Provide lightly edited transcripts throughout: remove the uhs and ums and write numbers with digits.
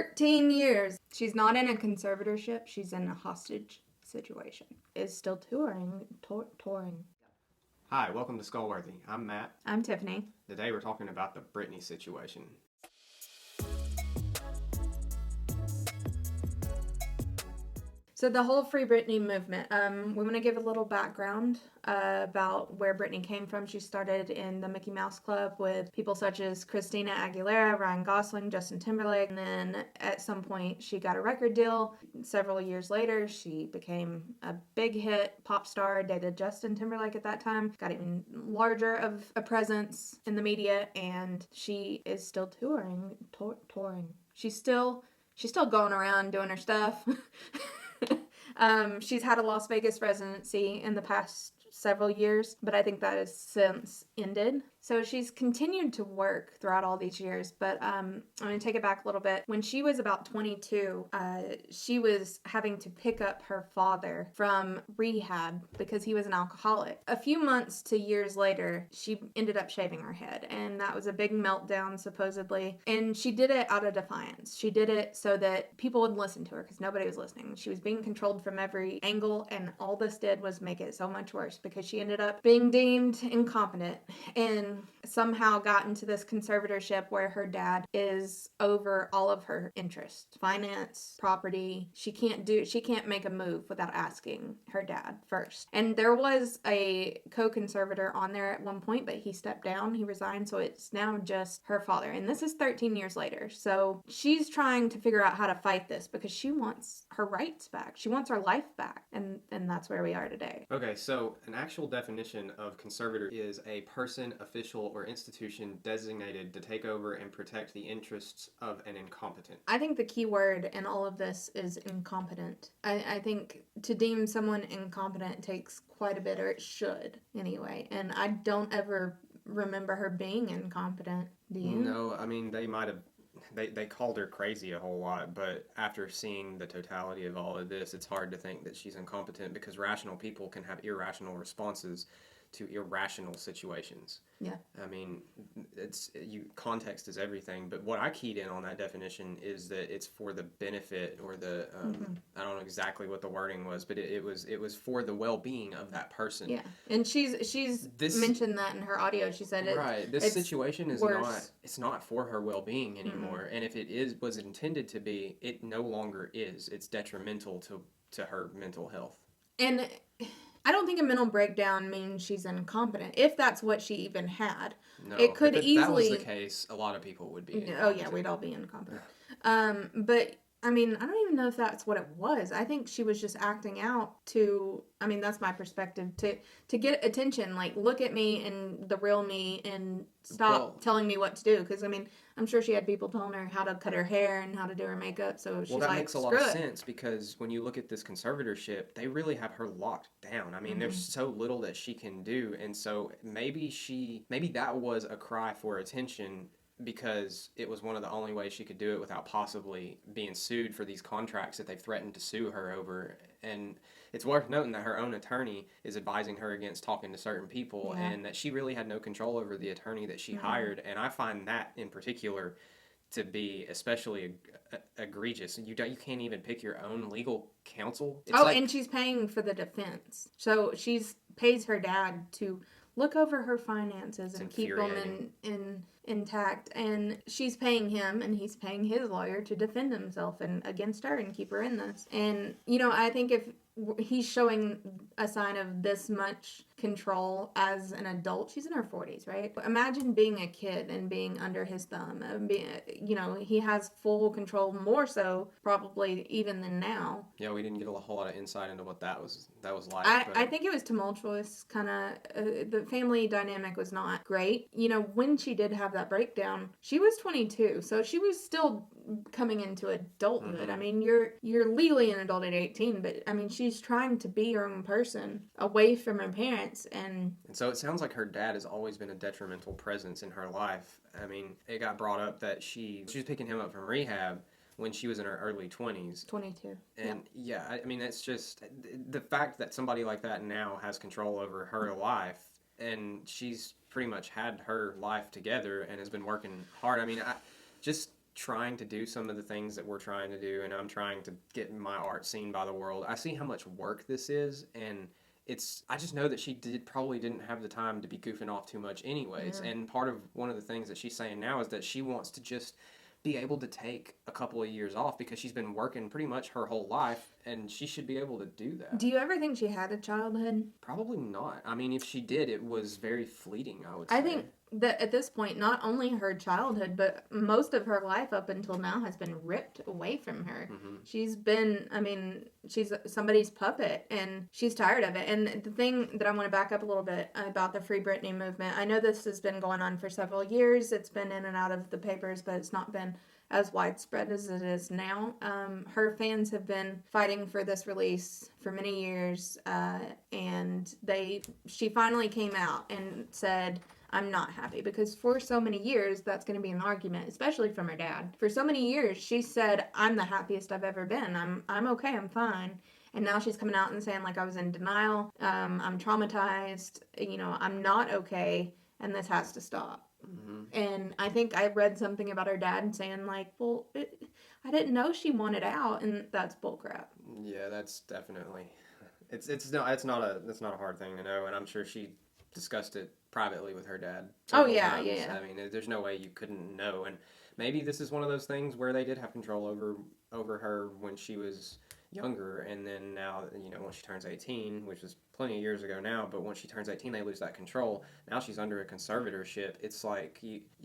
13 years. She's not in a conservatorship. She's in a hostage situation. Is still touring. Hi, welcome to Skullworthy. I'm Matt. I'm Tiffany. Today we're talking about the Britney situation. So the whole Free Britney movement, we want to give a little background about where Britney came from. She started in the Mickey Mouse Club with people such as Christina Aguilera, Ryan Gosling, Justin Timberlake, and then at some point she got a record deal. Several years later, she became a big hit pop star, dated Justin Timberlake at that time, got even larger of a presence in the media, and she is still touring. She's still going around doing her stuff. She's had a Las Vegas residency in the past several years, but I think that has since ended. So she's continued to work throughout all these years, but I'm going to take it back a little bit. When she was about 22, she was having to pick up her father from rehab because he was an alcoholic. A few months to years later, she ended up shaving her head, and that was a big meltdown, supposedly. And she did it out of defiance. She did it so that people would listen to her because nobody was listening. She was being controlled from every angle, and all this did was make it so much worse because she ended up being deemed incompetent and somehow got into this conservatorship where her dad is over all of her interests, finance, property. She can't make a move without asking her dad first. And there was a co-conservator on there at one point, but he stepped down, he resigned, so it's now just her father. And this is 13 years later. So she's trying to figure out how to fight this because she wants her rights back. She wants her life back. And that's where we are today. Okay, so an actual definition of conservator is a person, official, or institution designated to take over and protect the interests of an incompetent. I think the key word in all of this is incompetent. I think to deem someone incompetent takes quite a bit, or it should anyway. And I don't ever remember her being incompetent. Do you? No, I mean, they might have. They called her crazy a whole lot, but after seeing the totality of all of this, it's hard to think that she's incompetent because rational people can have irrational responses to irrational situations. Yeah. I mean, context is everything, but what I keyed in on that definition is that it's for the benefit or the I don't know exactly what the wording was, but it was for the well-being of that person. Yeah. And she's mentioned that in her audio. She said this situation is not for her well-being anymore, and if it was intended to be, it no longer is. It's detrimental to her mental health. And I don't think a mental breakdown means she's incompetent. If that's what she even had, no, it could easily. If that was the case, a lot of people would be. Incompetent. Oh yeah, we'd all be incompetent. But I mean, I don't even know if that's what it was. I think she was just acting out to. I mean, that's my perspective to get attention. Like, look at me and the real me, and stop telling me what to do. Because I mean, I'm sure she had people telling her how to cut her hair and how to do her makeup. So she's that makes a lot of sense because when you look at this conservatorship, they really have her locked down. I mean, there's so little that she can do, and so maybe that was a cry for attention because it was one of the only ways she could do it without possibly being sued for these contracts that they've threatened to sue her over. And it's worth noting that her own attorney is advising her against talking to certain people, and that she really had no control over the attorney that she hired. And I find that in particular to be especially egregious. You can't even pick your own legal counsel. And she's paying for the defense. So she's pays her dad to look over her finances and keep them intact, and she's paying him and he's paying his lawyer to defend himself and against her and keep her in this. And I think if he's showing a sign of this much control as an adult, she's in her 40s, right? Imagine being a kid and being under his thumb. He has full control, more so probably even than now. Yeah, we didn't get a whole lot of insight into what that was like. I think it was tumultuous, kind of. The family dynamic was not great. When she did have that breakdown, she was 22, so she was still coming into adulthood. I mean, you're legally an adult at 18, but I mean, she's trying to be her own person away from her parents, and so it sounds like her dad has always been a detrimental presence in her life. I mean, it got brought up that she was picking him up from rehab when she was in her early 20s. 22. And I mean, it's just the fact that somebody like that now has control over her life, and she's pretty much had her life together and has been working hard. I mean, trying to do some of the things that we're trying to do, and I'm trying to get my art seen by the world, I see how much work this is, and I just know that she probably didn't have the time to be goofing off too much anyways. Yeah. And part of one of the things that she's saying now is that she wants to just be able to take a couple of years off because she's been working pretty much her whole life, and she should be able to do that. Do you ever think she had a childhood? Probably not. I mean, if she did, it was very fleeting, I would say. I think that at this point, not only her childhood, but most of her life up until now has been ripped away from her. Mm-hmm. She's been, she's somebody's puppet, and she's tired of it. And the thing that I want to back up a little bit about the Free Britney movement, I know this has been going on for several years. It's been in and out of the papers, but it's not been as widespread as it is now. Her fans have been fighting for this release for many years, and she finally came out and said, I'm not happy, because for so many years that's going to be an argument, especially from her dad. For so many years she said, I'm the happiest I've ever been. I'm okay, I'm fine. And now she's coming out and saying, like, I was in denial, I'm traumatized, I'm not okay, and this has to stop. Mm-hmm. And I think I read something about her dad saying, like, well, I didn't know she wanted out, and that's bullcrap. Yeah, that's definitely, it's not a hard thing to know, and I'm sure she discussed it privately with her dad. Oh yeah, times. yeah. I mean, there's no way you couldn't know, and maybe this is one of those things where they did have control over her when she was younger, and then now, once she turns 18, which was plenty of years ago now, but once she turns 18, they lose that control. Now she's under a conservatorship. It's like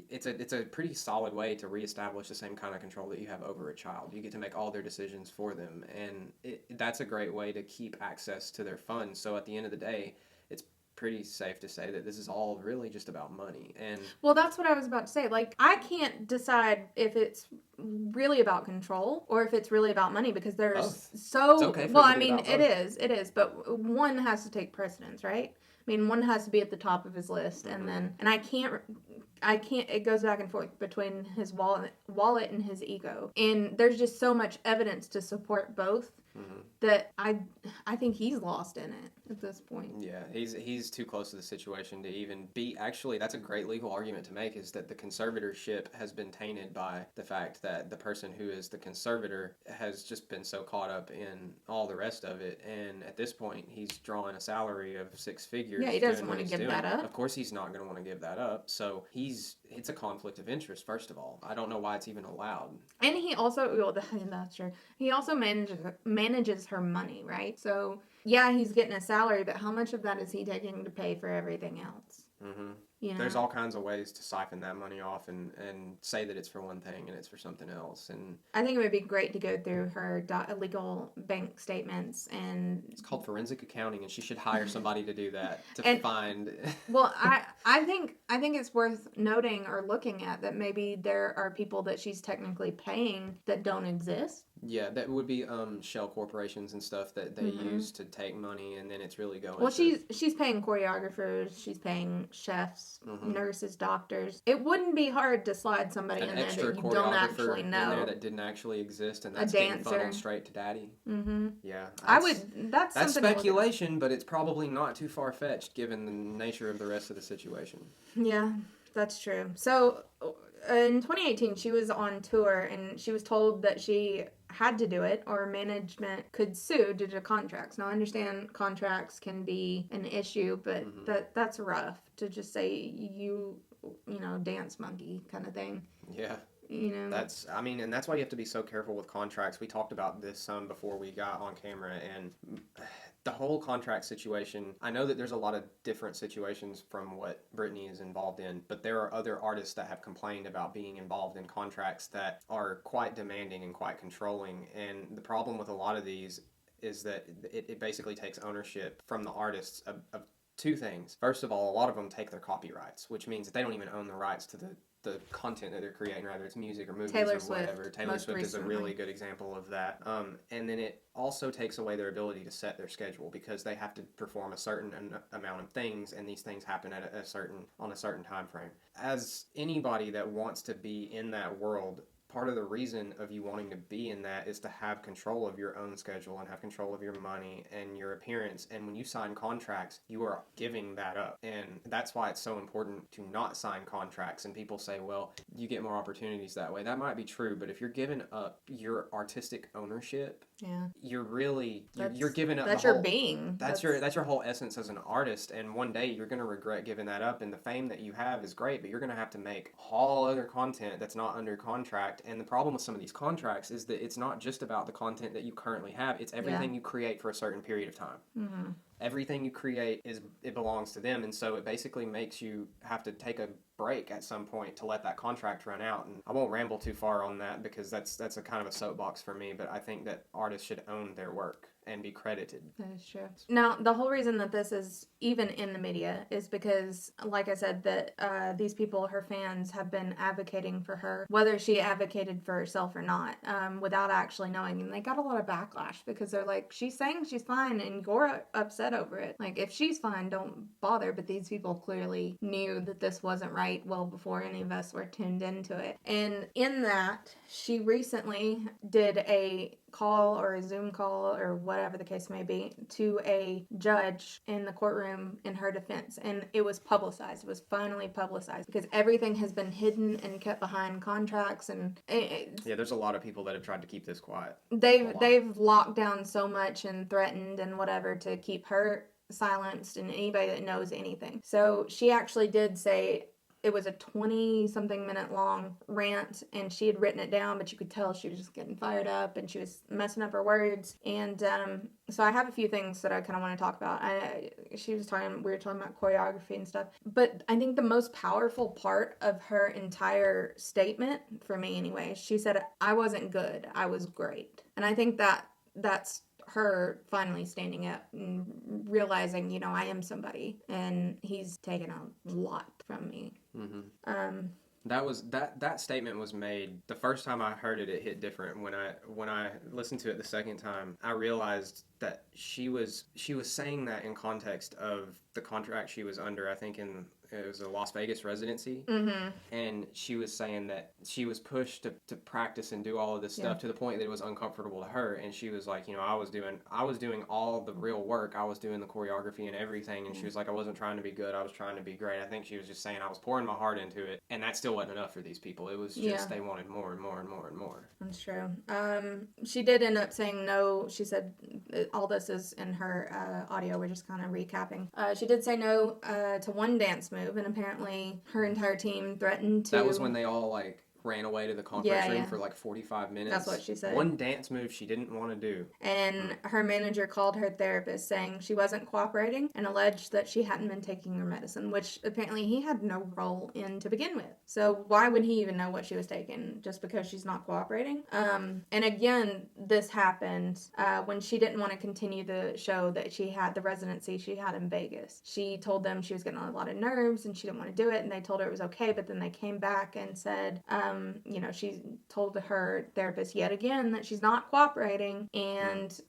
it's a pretty solid way to reestablish the same kind of control that you have over a child. You get to make all their decisions for them, and that's a great way to keep access to their funds. So at the end of the day, it's pretty safe to say that this is all really just about money. And well, that's what I was about to say. Like, I can't decide if it's really about control or if it's really about money, because there's it's okay for it is, but one has to take precedence, right? I mean, one has to be at the top of his list, mm-hmm. and I can't, it goes back and forth between his wallet and his ego, and there's just so much evidence to support both. Mm-hmm. That I think he's lost in it at this point. Yeah, he's too close to the situation to even be. Actually, that's a great legal argument to make, is that the conservatorship has been tainted by the fact that the person who is the conservator has just been so caught up in all the rest of it, and at this point he's drawing a salary of 6 figures. Yeah, he doesn't want to give that up. Of course he's not going to want to give that up, so it's a conflict of interest, first of all. I don't know why it's even allowed. And he also, that's true, he also manages her money, right? So, yeah, he's getting a salary, but how much of that is he taking to pay for everything else? Mm-hmm. There's all kinds of ways to siphon that money off and say that it's for one thing and it's for something else. And I think it would be great to go through her illegal bank statements, and it's called forensic accounting, and she should hire somebody to do that to find. Well, I think it's worth noting or looking at that maybe there are people that she's technically paying that don't exist. Yeah, that would be shell corporations and stuff that they mm-hmm. use to take money, and then it's really going. Well, she's paying choreographers, she's paying chefs, mm-hmm. nurses, doctors. It wouldn't be hard to slide somebody in there that you don't actually know. In there that didn't actually exist, and that's getting funneled straight to daddy. Mm-hmm. Yeah, that's speculation, but it's probably not too far fetched given the nature of the rest of the situation. Yeah, that's true. So in 2018, she was on tour, and she was told that she had to do it or management could sue due to contracts. Now, I understand contracts can be an issue, but mm-hmm. that's rough to just say you dance monkey kind of thing. Yeah. And that's why you have to be so careful with contracts. We talked about this some before we got on camera, and the whole contract situation, I know that there's a lot of different situations from what Britney is involved in, but there are other artists that have complained about being involved in contracts that are quite demanding and quite controlling. And the problem with a lot of these is that it basically takes ownership from the artists of two things. First of all, a lot of them take their copyrights, which means that they don't even own the rights to the content that they're creating, whether it's music or movies or whatever. Taylor Swift is a really good example of that. And then it also takes away their ability to set their schedule, because they have to perform a certain amount of things, and these things happen at on a certain time frame. As anybody that wants to be in that world, part of the reason of you wanting to be in that is to have control of your own schedule and have control of your money and your appearance. And when you sign contracts, you are giving that up. And that's why it's so important to not sign contracts. And people say, well, you get more opportunities that way. That might be true, but if you're giving up your artistic ownership, you're really you're giving up that's the whole, your being. That's your whole essence as an artist. And one day you're going to regret giving that up. And the fame that you have is great, but you're going to have to make all other content that's not under contract. And the problem with some of these contracts is that it's not just about the content that you currently have, it's everything you create for a certain period of time. Everything you create it belongs to them, and so it basically makes you have to take a break at some point to let that contract run out. And I won't ramble too far on that because that's a kind of a soapbox for me, but I think that artists should own their work and be credited. That is true. Now, the whole reason that this is even in the media is because, like I said, that these people, her fans, have been advocating for her, whether she advocated for herself or not, without actually knowing. And they got a lot of backlash because they're like, she's saying she's fine and you're upset over it. Like, if she's fine, don't bother. But these people clearly knew that this wasn't right well before any of us were tuned into it. And in that, she recently did a call or a Zoom call or whatever the case may be to a judge in the courtroom in her defense, and it was publicized. It was finally publicized because everything has been hidden and kept behind contracts, and there's a lot of people that have tried to keep this quiet. They've locked down so much and threatened and whatever to keep her silenced and anybody that knows anything. So she actually did say it was a 20-something minute long rant, and she had written it down, but you could tell she was just getting fired up, and she was messing up her words. And so I have a few things that I kind of want to talk about. We were talking about choreography and stuff. But I think the most powerful part of her entire statement, for me anyway, she said, "I wasn't good, I was great." And I think that's her finally standing up and realizing, I am somebody, and he's taken a lot from me. That statement was made the first time I heard it. It hit different. When I listened to it the second time, I realized that she was saying that in context of the contract she was under. I think it was a Las Vegas residency, and she was saying that she was pushed to practice and do all of this stuff to the point that it was uncomfortable to her. And she was like, I was doing all the real work. I was doing the choreography and everything. And she was like, I wasn't trying to be good. I was trying to be great. I think she was just saying I was pouring my heart into it, and that still wasn't enough for these people. It was just they wanted more and more and more and more. That's true. She did end up saying no. She said all this is in her audio. We're just kind of recapping. She did say no to one dance move, and apparently her entire team threatened to... That was when they all, ran away to the conference room for 45 minutes. That's what she said. One dance move she didn't want to do. And her manager called her therapist saying she wasn't cooperating and alleged that she hadn't been taking her medicine, which apparently he had no role in to begin with. So why would he even know what she was taking just because she's not cooperating? And again, this happened when she didn't want to continue the show that she had, the residency she had in Vegas. She told them she was getting a lot of nerves and she didn't want to do it, and they told her it was okay, but then they came back and said, she told her therapist yet again that she's not cooperating, and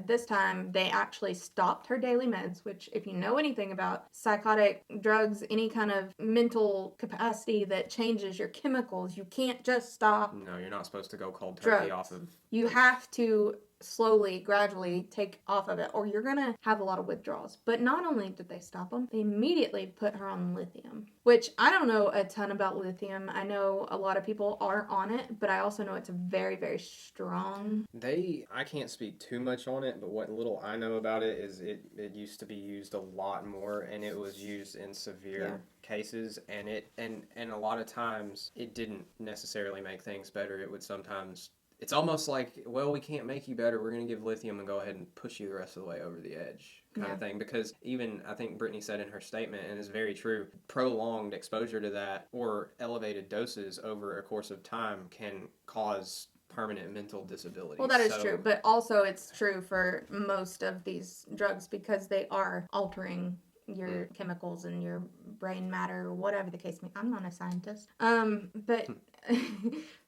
this time they actually stopped her daily meds, which, if you know anything about psychotic drugs, any kind of mental capacity that changes your chemicals, you can't just stop. No, you're not supposed to go cold turkey drugs. Off of... You have to slowly, gradually take off of it, or you're gonna have a lot of withdrawals. But not only did they stop them, they immediately put her on lithium, which I don't know a ton about lithium. I know a lot of people are on it, but I also know it's very, very strong. I can't speak too much on it, but what little I know about it is it used to be used a lot more, and it was used in severe cases, and a lot of times it didn't necessarily make things better. It would sometimes... It's almost like, well, we can't make you better. We're going to give lithium and go ahead and push you the rest of the way over the edge kind of thing. Because even, I think Britney said in her statement, and it's very true, prolonged exposure to that or elevated doses over a course of time can cause permanent mental disability. Well, that is true. But also it's true for most of these drugs because they are altering your chemicals and your brain matter, whatever the case may be. I'm not a scientist. But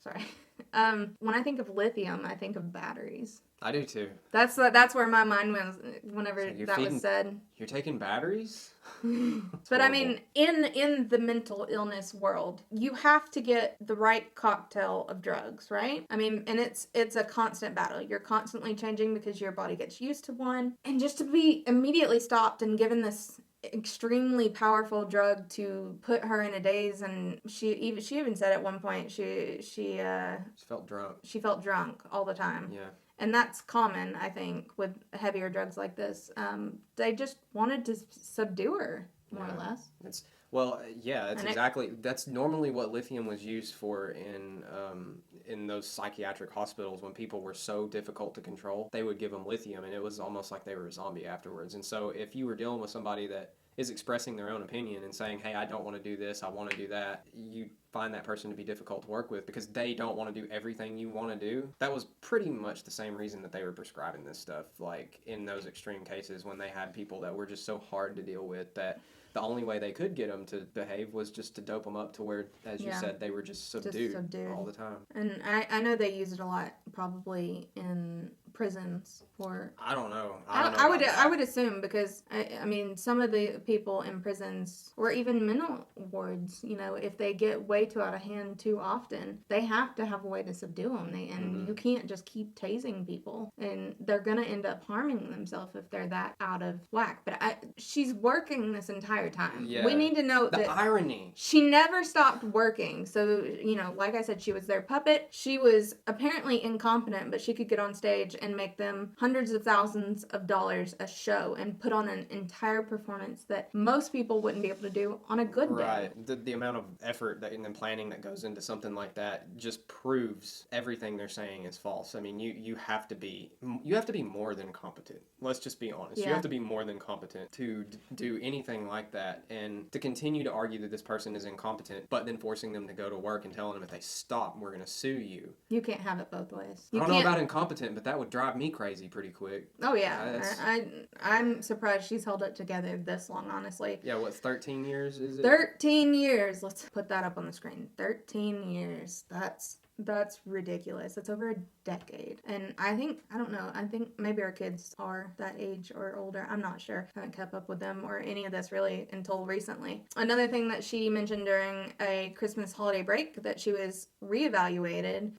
sorry. When I think of lithium, I think of batteries. I do too. That's where my mind went whenever So that was said. You're taking batteries? But I mean, in the mental illness world, you have to get the right cocktail of drugs, right? I mean, and it's a constant battle. You're constantly changing because your body gets used to one, and just to be immediately stopped and given this extremely powerful drug to put her in a daze, and she even said at one point she felt drunk. She felt drunk all the time. Yeah. And that's common, I think, with heavier drugs like this. They just wanted to subdue her, more or less. That's exactly. That's normally what lithium was used for in those psychiatric hospitals when people were so difficult to control. They would give them lithium, and it was almost like they were a zombie afterwards. And so, if you were dealing with somebody that is expressing their own opinion and saying, "Hey, I don't want to do this. I want to do that," you find that person to be difficult to work with because they don't want to do everything you want to do. That was pretty much the same reason that they were prescribing this stuff, like in those extreme cases when they had people that were just so hard to deal with that the only way they could get them to behave was just to dope them up to where, as you said, they were just subdued all the time. And I know they use it a lot, probably in prisons for. I don't know. I would assume because I mean some of the people in prisons or even mental wards, you know, if they get way too out of hand too often, they have to have a way to subdue them. You can't just keep tasing people, and they're gonna end up harming themselves if they're that out of whack. But she's working this entire time. Yeah. We need to note the that irony. She never stopped working. So, you know, like I said, she was their puppet. She was apparently incompetent, but she could get on stage and make them hundreds of thousands of dollars a show and put on an entire performance that most people wouldn't be able to do on a good day. Right. The amount of effort and the planning that goes into something like that just proves everything they're saying is false. I mean, you have to be more than competent. Let's just be honest. You have to be more than competent to do anything like that, and to continue to argue that this person is incompetent, but then forcing them to go to work and telling them if they stop, we're going to sue you. You can't have it both ways. I don't know about incompetent, but that would drive me crazy pretty quick. Oh yeah, I'm surprised she's held it together this long, honestly. Yeah, what, 13 years is it? 13 years. Let's put that up on the screen. 13 years. That's ridiculous. It's over a decade. And I think maybe our kids are that age or older. I'm not sure. I haven't kept up with them or any of this really until recently. Another thing that she mentioned during a Christmas holiday break, that she was reevaluated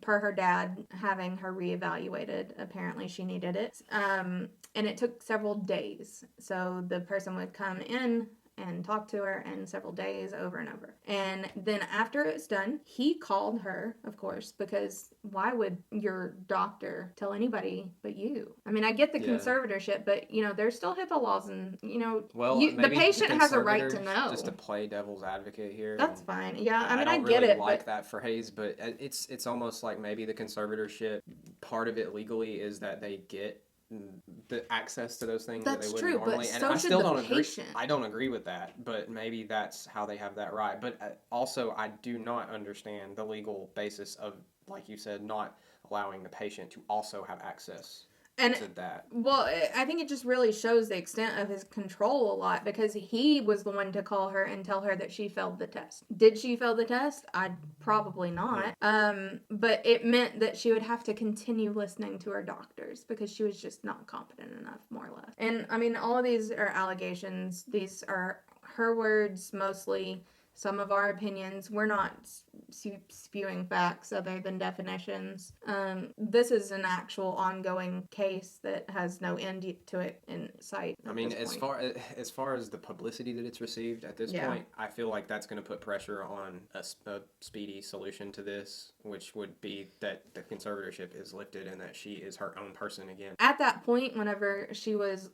per her dad having her reevaluated. Apparently she needed it. And it took several days. So the person would come in and talk to her in several days over and over. And then after it was done, he called her, of course, because why would your doctor tell anybody but you? I mean, I get the conservatorship, but, you know, there's still HIPAA laws and, you know, the patient has a right to know. Just to play devil's advocate here. That's fine. Yeah, I mean, I I don't get really it. like that phrase, but it's almost like maybe the conservatorship, part of it legally is that they get the access to those things that they wouldn't normally. But and so I still don't patient. agree. I don't agree with that, but maybe that's how they have that right. But also, I do not understand the legal basis of, like you said, not allowing the patient to also have access to that. Well, I think it just really shows the extent of his control a lot, because he was the one to call her and tell her that she failed the test. Did she fail the test? Probably not. But it meant that she would have to continue listening to her doctors because she was just not competent enough, more or less. And I mean, all of these are allegations. These are her words mostly. Some of our opinions. We're not spewing facts other than definitions. This is an actual ongoing case that has no end to it in sight. I mean, as far as the publicity that it's received at this point, I feel like that's going to put pressure on a speedy solution to this, which would be that the conservatorship is lifted and that she is her own person again. At that point, whenever she was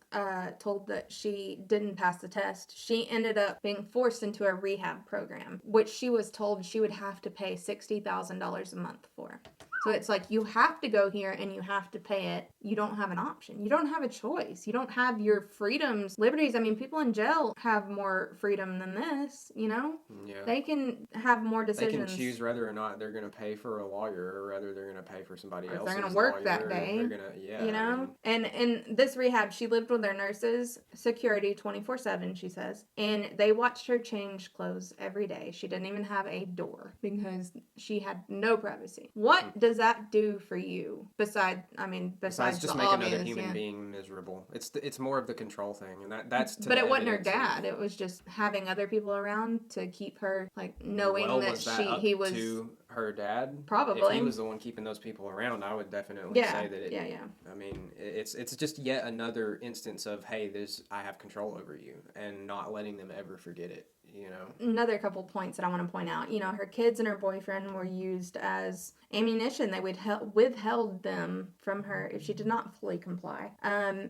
told that she didn't pass the test, she ended up being forced into a rehab program, which she was told she would have to pay $60,000 a month for. So it's like you have to go here and you have to pay it. You don't have an option. You don't have a choice. You don't have your freedoms, liberties. I mean, people in jail have more freedom than this, you know? Yeah. They can have more They decisions. can choose whether or not they're going to pay for a lawyer or whether they're going to pay for somebody Or if else's they're gonna work lawyer, that or day, they're gonna, yeah, you know. And in this rehab, she lived with their nurses, security 24/7. She says, and they watched her change clothes every day. She didn't even have a door because she had no privacy. What does that do for you? Besides just the make obvious, another human yeah. being miserable. It's more of the control thing, and that's to But the it wasn't her evidence of- dad. It was just having other people around to keep her, like, knowing well, that was that up he was to her dad? probably. If he was the one keeping those people around, I would definitely say that. Yeah. I mean, it's just yet another instance of, hey, I have control over you, and not letting them ever forget it. You know. Another couple points that I want to point out. You know, her kids and her boyfriend were used as ammunition. They withheld them from her if she did not fully comply.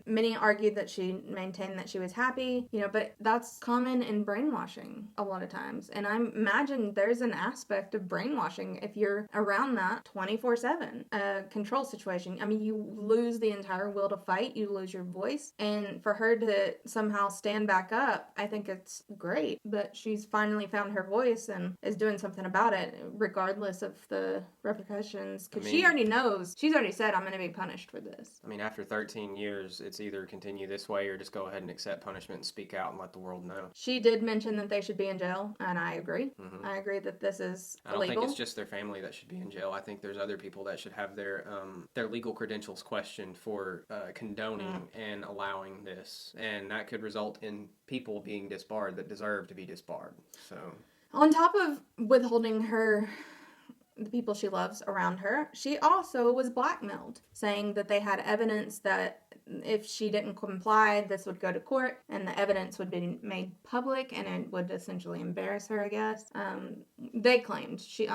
Many argued that she maintained that she was happy, you know, but that's common in brainwashing a lot of times. And I imagine there's an aspect of brainwashing if you're around that 24/7. A control situation. I mean, you lose the entire will to fight, you lose your voice. And for her to somehow stand back up, I think it's great. But she's finally found her voice and is doing something about it, regardless of the repercussions. Because she already knows. She's already said, I'm going to be punished for this. I mean, after 13 years, it's either continue this way or just go ahead and accept punishment and speak out and let the world know. She did mention that they should be in jail, and I agree. Mm-hmm. I agree that this is illegal. I don't think it's just their family that should be in jail. I think there's other people that should have their legal credentials questioned for condoning and allowing this. And that could result in people being disbarred that deserve to be disbarred. So, on top of withholding the people she loves around her, she also was blackmailed, saying that they had evidence that if she didn't comply, this would go to court and the evidence would be made public and it would essentially embarrass her, I guess. They claimed she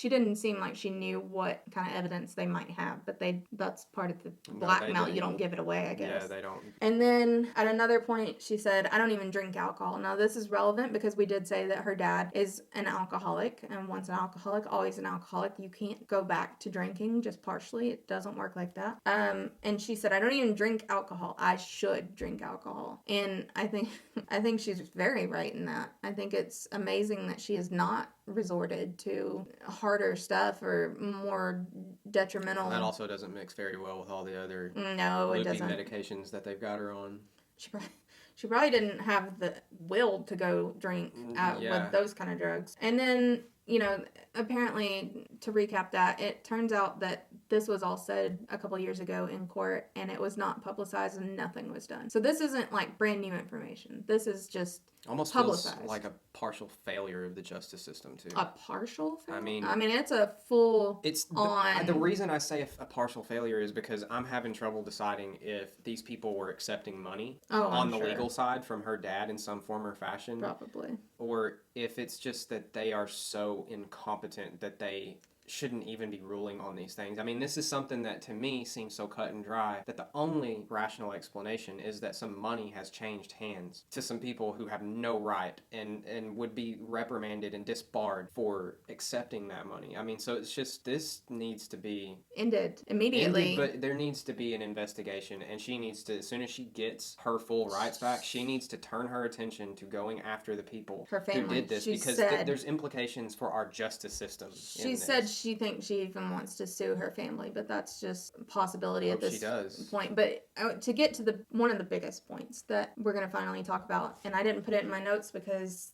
didn't seem like she knew what kind of evidence they might have, but that's part of the blackmail. You don't give it away, I guess. Yeah, they don't. And then at another point, she said, I don't even drink alcohol. Now, this is relevant because we did say that her dad is an alcoholic, and once an alcoholic, always an alcoholic. You can't go back to drinking just partially. It doesn't work like that. And she said, I don't even drink alcohol. I should drink alcohol. And I think she's very right in that. I think it's amazing that she has not resorted to harder stuff or more detrimental. That also doesn't mix very well with all the other it doesn't. medications that they've got her on. She probably didn't have the will to go drink with those kind of drugs. And then, you know, apparently, to recap that, it turns out that this was all said a couple years ago in court, and it was not publicized and nothing was done. So this isn't like brand new information. This is just almost publicized. Feels like a partial failure of the justice system, too. A partial failure? I mean it's a full the reason I say a partial failure is because I'm having trouble deciding if these people were accepting money on the legal side from her dad in some form or fashion. Probably. Or if it's just that they are so incompetent that they shouldn't even be ruling on these things. I mean, this is something that to me seems so cut and dry that the only rational explanation is that some money has changed hands to some people who have no right and would be reprimanded and disbarred for accepting that money. I mean, so it's just, this needs to be ended immediately. But there needs to be an investigation, and she needs to, as soon as she gets her full rights back, she needs to turn her attention to going after the people who did this, because there's implications for our justice system. She said she thinks she even wants to sue her family, but that's just a possibility at this point. But to get to one of the biggest points that we're going to finally talk about, and I didn't put it in my notes because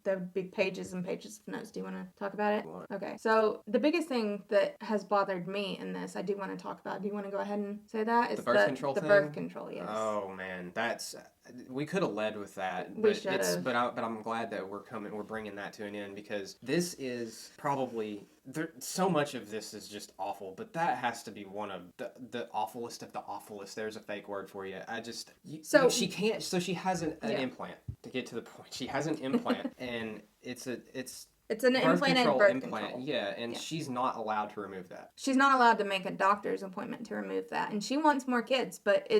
there would be pages and pages of notes. Do you want to talk about it? Okay. So the biggest thing that has bothered me in this, I do want to talk about. Do you want to go ahead and say that? Is the birth control thing? The birth control, yes. Oh man, we could have led with that. We should have. But I'm glad that we're bringing that to an end, because this is probably so much of this is just awful, but that has to be one of the awfulest of the awfulest. There's a fake word for you. She can't. So she has an implant. To get to the point, she has an implant, and it's an implanted birth control. Yeah, and she's not allowed to remove that. She's not allowed to make a doctor's appointment to remove that. And she wants more kids, but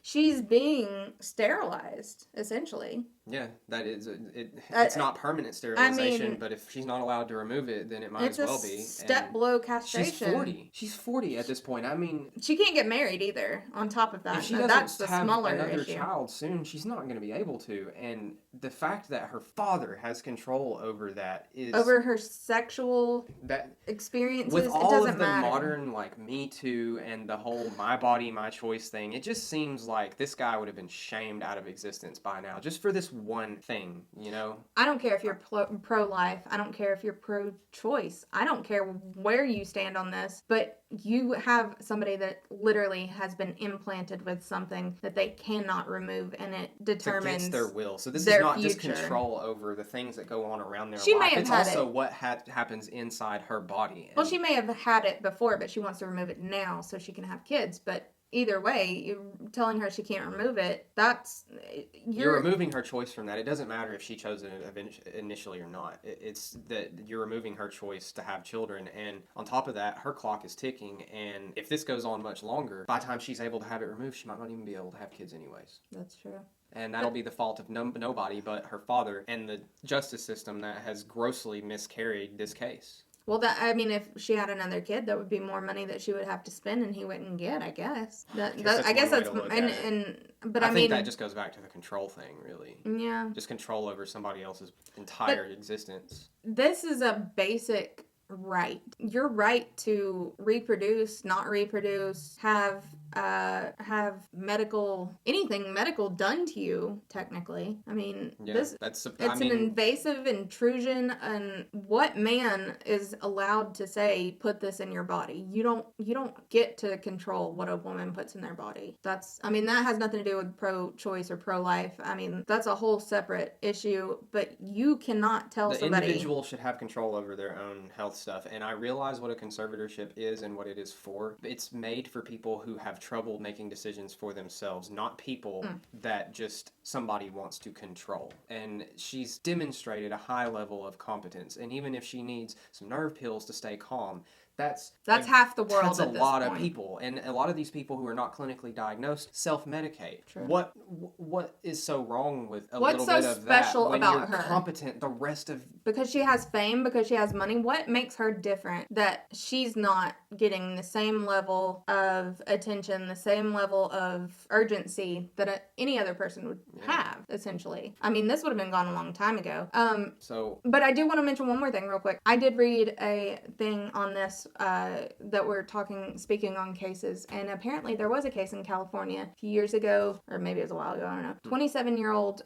she's being sterilized, essentially. Yeah, that is it's not permanent sterilization, but if she's not allowed to remove it, then it might as well be. It's a step below castration. She's 40. She's 40 at this point. I mean, she can't get married either. On top of that, if she that's doesn't the have smaller another issue. child soon, she's not going to be able to. And the fact that her father has control over that is over her sexual experiences. With all it doesn't of the matter. modern like Me Too and the whole my body my choice thing, it just seems like this guy would have been shamed out of existence by now just for this one thing, you know? I don't care if you're pro-life. I don't care if you're pro-choice. I don't care where you stand on this, but you have somebody that literally has been implanted with something that they cannot remove, and it determines against their will. So this is not future. Just control over the things that go on around their she life. May have it's had also it. What happens inside her body. Well, she may have had it before, but she wants to remove it now so she can have kids. But either way, you're telling her she can't remove it. You're removing her choice from that. It doesn't matter if she chose it initially or not. It's that you're removing her choice to have children. And on top of that, her clock is ticking. And if this goes on much longer, by the time she's able to have it removed, she might not even be able to have kids anyways. That's true. And that'll be the fault of nobody but her father and the justice system that has grossly miscarried this case. Well, if she had another kid, that would be more money that she would have to spend, and he wouldn't get. I guess. I think that just goes back to the control thing, really. Yeah. Just control over somebody else's entire existence. This is a basic right. Your right to reproduce, not reproduce, have anything medical done to you, technically. I mean, it's an invasive intrusion, and what man is allowed to say, put this in your body? You don't get to control what a woman puts in their body. That has nothing to do with pro-choice or pro-life. That's a whole separate issue, but you cannot tell somebody. The individual should have control over their own health stuff, and I realize what a conservatorship is and what it is for. It's made for people who have trouble making decisions for themselves, not people that just somebody wants to control. And she's demonstrated a high level of competence, and even if she needs some nerve pills to stay calm, that's half the world. That's a lot of people, and a lot of these people who are not clinically diagnosed self-medicate. True. What is so wrong with What's little bit so of special that when about you're her? Competent, the rest of because she has fame, because she has money. What makes her different that she's not getting the same level of attention, the same level of urgency that any other person would have? Essentially, this would have been gone a long time ago. But I do want to mention one more thing real quick. I did read a thing on this. That we're speaking on cases, and apparently there was a case in California a few years ago, or maybe it was a while ago, I don't know. 27-year-old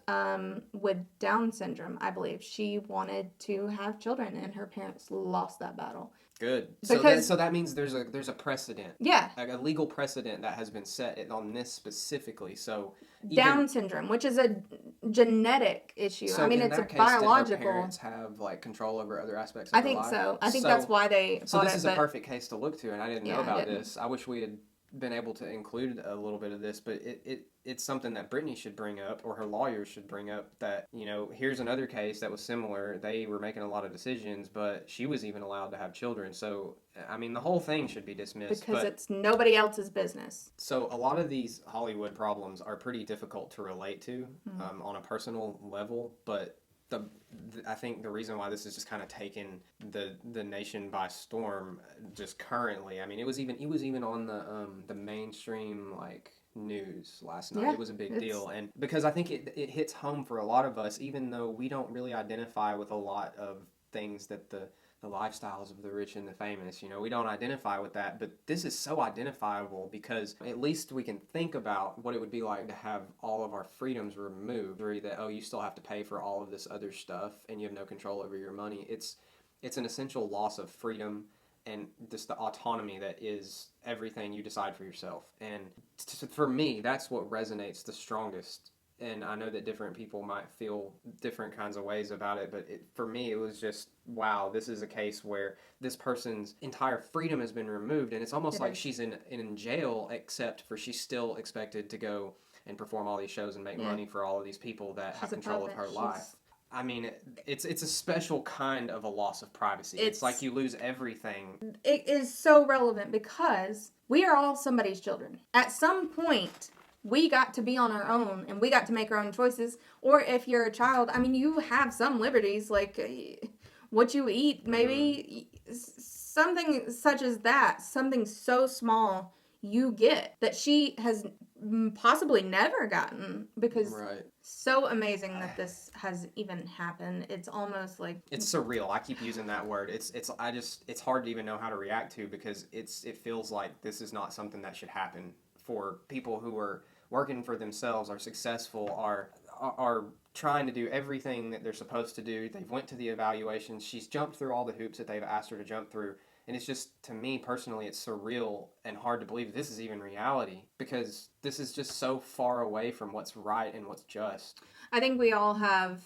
with Down syndrome, I believe. She wanted to have children, and her parents lost that battle. Good. So that means there's a precedent. Yeah. A legal precedent that has been set on this specifically. So Down syndrome, which is a genetic issue. So it's a case, biological. Did her parents have control over other aspects of their life? I think so. I think that's why they. So this is a perfect case to look to, and I didn't know about this. I wish we had been able to include a little bit of this, but it's something that Britney should bring up, or her lawyers should bring up, that, here's another case that was similar. They were making a lot of decisions, but she was even allowed to have children. So, the whole thing should be dismissed. Because it's nobody else's business. So a lot of these Hollywood problems are pretty difficult to relate to on a personal level, but I think the reason why this has just kind of taken the nation by storm just currently. It was even on the mainstream news last night. Yeah, it was a big deal, and because I think it hits home for a lot of us, even though we don't really identify with a lot of things that the lifestyles of the rich and the famous, we don't identify with that, but this is so identifiable because at least we can think about what it would be like to have all of our freedoms removed, or that, you still have to pay for all of this other stuff and you have no control over your money. It's an essential loss of freedom and just the autonomy that is everything you decide for yourself. And for me, that's what resonates the strongest. And I know that different people might feel different kinds of ways about it, but for me, it was just, wow, this is a case where this person's entire freedom has been removed, and it's almost like she's in jail, except for she's still expected to go and perform all these shows and make money for all of these people that have control of her life. It's a special kind of a loss of privacy. It's like you lose everything. It is so relevant because we are all somebody's children. At some point, we got to be on our own and we got to make our own choices. Or if you're a child, I mean, you have some liberties, like what you eat, maybe something such as that, something so small you get that she has possibly never gotten, because Right. so amazing that this has even happened. It's almost like It's surreal. I keep using that word. It's hard to even know how to react to, because it feels like this is not something that should happen for people who are working for themselves, are successful, are trying to do everything that they're supposed to do. They've went to the evaluations. She's jumped through all the hoops that they've asked her to jump through. And it's just, to me personally, it's surreal and hard to believe that this is even reality, because this is just so far away from what's right and what's just. I think we all have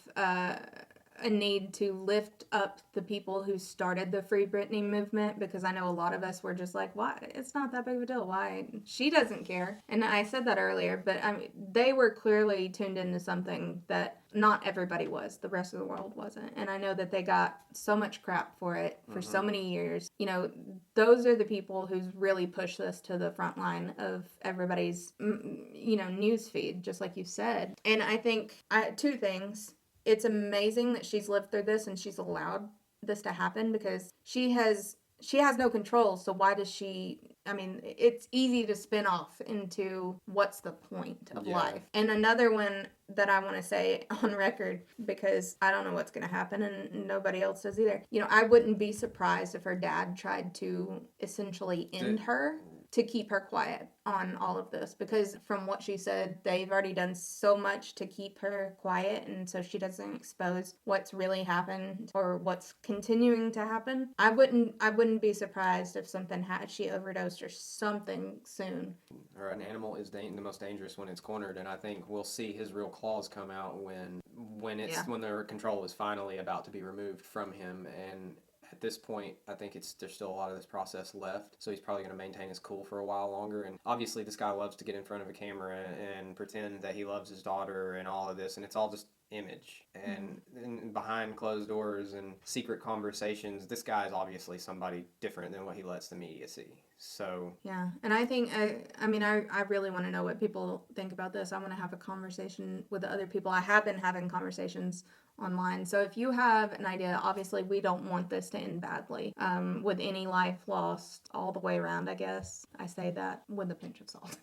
a need to lift up the people who started the Free Britney movement, because I know a lot of us were just like, why? It's not that big of a deal. Why? She doesn't care. And I said that earlier, but I mean, they were clearly tuned into something that not everybody was. The rest of the world wasn't. And I know that they got so much crap for it for so many years. You know, those are the people who's really pushed this to the front line of everybody's, you know, news feed, just like you said. And I think two things. It's amazing that she's lived through this and she's allowed this to happen, because she has no control. So why does she? I mean, it's easy to spin off into what's the point of life. And another one that I want to say on record, because I don't know what's going to happen and nobody else does either. You know, I wouldn't be surprised if her dad tried to essentially end her to keep her quiet on all of this, because from what she said, they've already done so much to keep her quiet, and so she doesn't expose what's really happened or what's continuing to happen. I wouldn't be surprised if something had she overdosed or something soon. Or an animal is the most dangerous when it's cornered, and I think we'll see his real claws come out when the control is finally about to be removed from him. And at this point, I think there's still a lot of this process left, so he's probably going to maintain his cool for a while longer. And obviously, this guy loves to get in front of a camera and pretend that he loves his daughter and all of this, and it's all just image. And behind closed doors and secret conversations, this guy is obviously somebody different than what he lets the media see. So yeah, and I think I really want to know what people think about this. I want to have a conversation with the other people. I have been having conversations online. So if you have an idea, obviously we don't want this to end badly, with any life lost all the way around, I guess. I say that with a pinch of salt.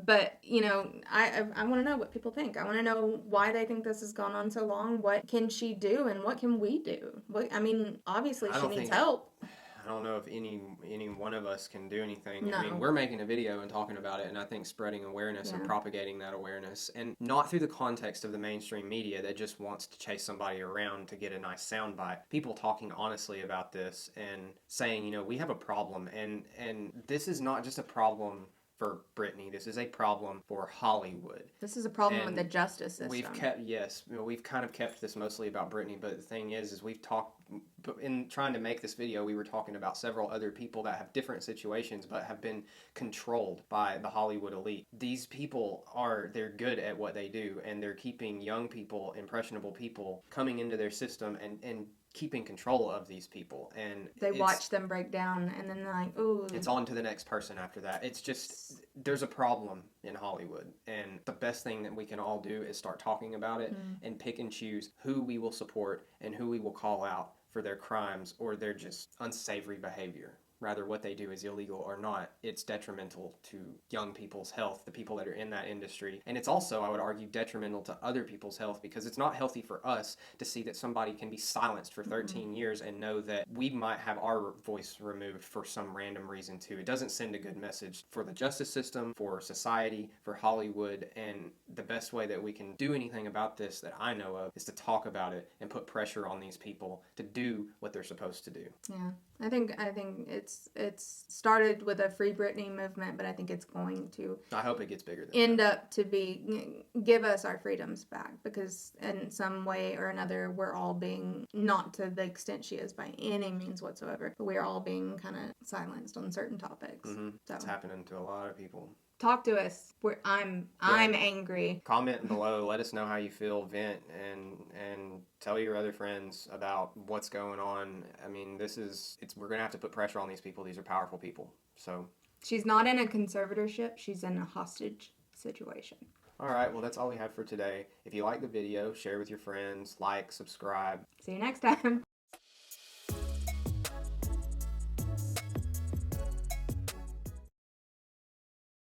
But, you know, I want to know what people think. I want to know why they think this has gone on so long. What can she do and what can we do? I mean, obviously she needs help. I don't know if any one of us can do anything. No. I mean, we're making a video and talking about it, and I think spreading awareness and propagating that awareness, and not through the context of the mainstream media that just wants to chase somebody around to get a nice soundbite. People talking honestly about this and saying, you know, we have a problem, and this is not just a problem for Britney. This is a problem for Hollywood. This is a problem with the justice system. We've kind of kept this mostly about Britney, but the thing is we've talked, in trying to make this video, we were talking about several other people that have different situations but have been controlled by the Hollywood elite. These people they're good at what they do, and they're keeping young people, impressionable people, coming into their system and keeping control of these people. And they watch them break down, and then they're like, ooh. It's on to the next person after that. It's just, there's a problem in Hollywood, and the best thing that we can all do is start talking about it and pick and choose who we will support and who we will call out for their crimes or their just unsavory behavior. Rather, what they do is illegal or not, it's detrimental to young people's health, the people that are in that industry. And it's also, I would argue, detrimental to other people's health, because it's not healthy for us to see that somebody can be silenced for 13 years and know that we might have our voice removed for some random reason too. It doesn't send a good message for the justice system, for society, for Hollywood. And the best way that we can do anything about this that I know of is to talk about it and put pressure on these people to do what they're supposed to do. Yeah. I think it's started with a Free Britney movement, but I think it's going to. I hope it gets bigger. Up to give us our freedoms back, because in some way or another we're all being, not to the extent she is by any means whatsoever, but we're all being kind of silenced on certain topics. So it's happening to a lot of people. Talk to us. I'm angry. Comment below. Let us know how you feel. Vent and tell your other friends about what's going on. I mean, we're gonna have to put pressure on these people. These are powerful people. So She's not in a conservatorship. She's in a hostage situation. All right, well, that's all we have for today. If you like the video, share with your friends, like, subscribe. See you next time.